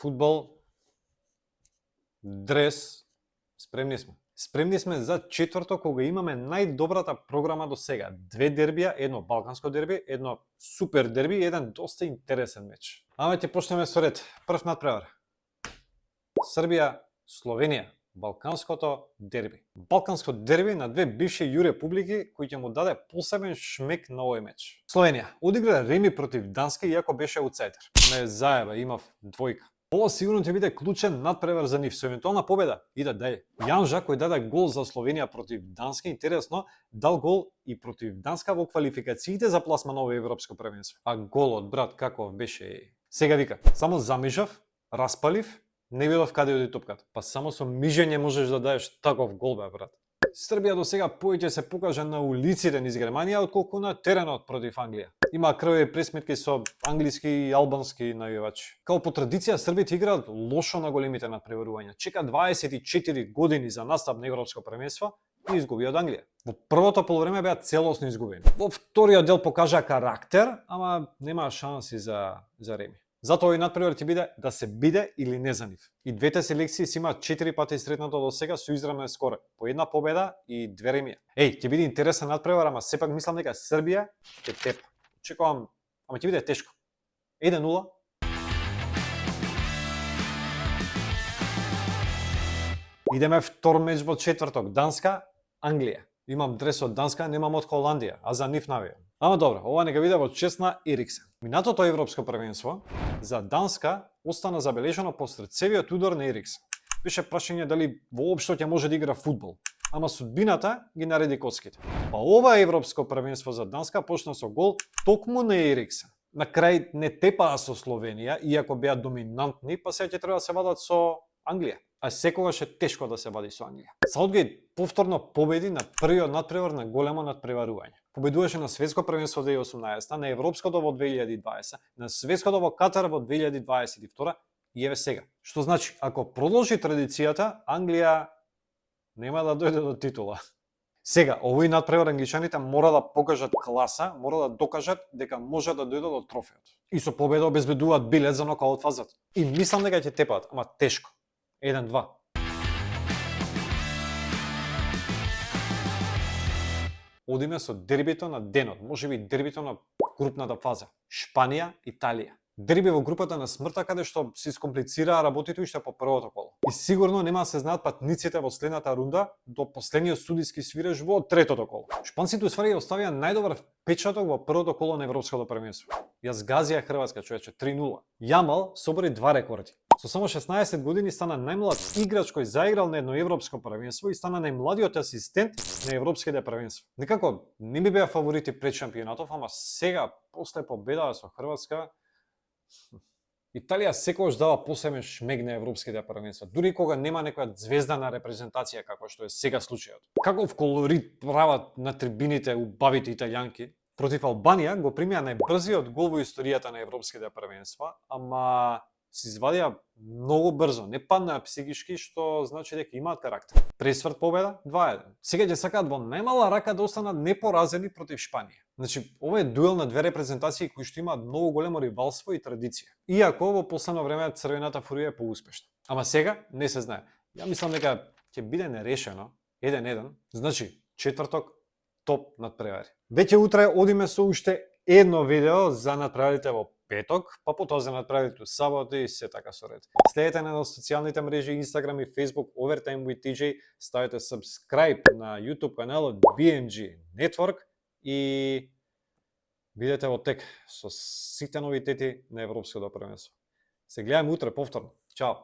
фудбал, дрес, спремни сме. Спремни сме за четврток кога имаме најдобрата програма до сега. 2 дербија, едно балканско дерби, едно супер дерби и еден доста интересен меч. Ама ќе почнеме со ред. Прв надпревар. Србија, Словенија, балканското дерби. Балканско дерби на две бивши ју републики кои ќе му даде посебен шмек на овој меч. Словенија одигра реми против Данска иако беше аутсайдер. Ме заеба, имав двојка. Ова сигурно ќе биде клучен надпревар за нив, со евентуална победа. Иде дај. Јанжа кој даде гол за Словенија против Данска, интересно, дал гол и против Данска во квалификациите за пласман на овој европско првенство. А голот, брат, каков беше? Сега вика, само замижав, распалив, не видов каде оди топката. Па само со мижење можеш да даеш таков гол, бе, брат. Србија до сега повеќе се покажа на улиците низ Германија отколку на теренот против Англија. Има крвови пресметки со англиски и албански навивачи. Као по традиција србите играат лошо на големите надпреварувања. Чека 24 години за настап на европско првенство и изгуби од Англија. Во првото полувреме беа целосно изгубени. Во вториот дел покажа карактер, ама нема шанси за реми. Затоа овој надпревар ќе биде да се биде или не за нив. И двете селекции си имаат 4 пати сретнато до сега со изравнен скор, по една победа и 2 ремија. Ќе биде интересен надпревар, ама сепак мислам дека Србија ќе тепа. Очекувам, ама ќе биде тешко. 1-0. Идеме втор меч во четврток. Данска, Англија. Имам дрес од Данска, немам од Холандија, а за нив навијам. Ама добро, ова нека биде во чест на Ериксен. Минатото европско првенство за Данска остана забележано по срцевиот удар на Ериксен. Беше прашање дали воопшто ќе може да игра фудбал, ама судбината ги нареди коцките. Па ова европско првенство за Данска почна со гол токму на Ериксен. На крај не тепаа со Словенија, иако беа доминантни, па сега ќе треба да се вадат со Англија. А секогаш е тешко да се вади со Англија. Саутгейт повторно победи на првиот надпревар на големо надпреварување. Победуваше на светско првенство во 2018, на европското во 2020, на светското во Катар во 2022 и еве сега. Што значи, ако продолжи традицијата, Англија нема да дојде до титула. Сега, овој надпревар англичаните мора да покажат класа, мора да докажат дека може да дојдат до трофеот. И со победа обезбедуваат билет за нокаут фазата. И мислам дека ќе тепаат, ама тешко. 1-2. Одиме со дербито на денот, можеби дербито на групната фаза. Шпанија, Италија. Дерби во групата на смртта каде што се искомплицираа работите уште по првото коло. И сигурно нема да се знаат патниците во следната рунда до последниот судиски свиреж во третото коло. Шпанците усвари оставија најдобар впечаток во првото коло на европското првенство. Ја згазија Хрватска, човече, 3-0. Јамал собори 2 рекорди. Со само 16 години стана најмлад играч кој заиграл на едно европско првенство и стана најмладиот асистент на европските првенства. Некако не ми беа фаворити пред шампионатов, ама сега после победата со Хрватска Италија секогаш дава посебен шмек на европските првенства, дури кога нема некоја звездана репрезентација како што е сега случајот. Каков колорит прават на трибините убавите италијанки? Против Албанија го примија најбрзиот гол во историјата на европските првенства, ама се извадија многу брзо, не паднаа психички, што значи дека имаат карактер. Пресврт победа 2-1. Сега ќе сакаат во најмала рака да останат непоразени против Шпанија. Значи, ова е дуел на две репрезентации кои што имаат многу големо ривалство и традиција. Иако во последно време црвената фурија е поуспешна. Ама сега не се знае. Ја мислам дека ќе биде нерешено 1-1. Значи, четврток топ надпревари. Веќе утре одиме со уште едно видео за надпреварите во петок, па потоа за надпреварите сабота и се така со ред. Следете на социјалните мрежи Instagram и Facebook Overtime with TJ, ставете subscribe на YouTube каналот BMG Network и бидете во тек со сите новитети на европското првенство. Се гледаме утре повторно. Чао!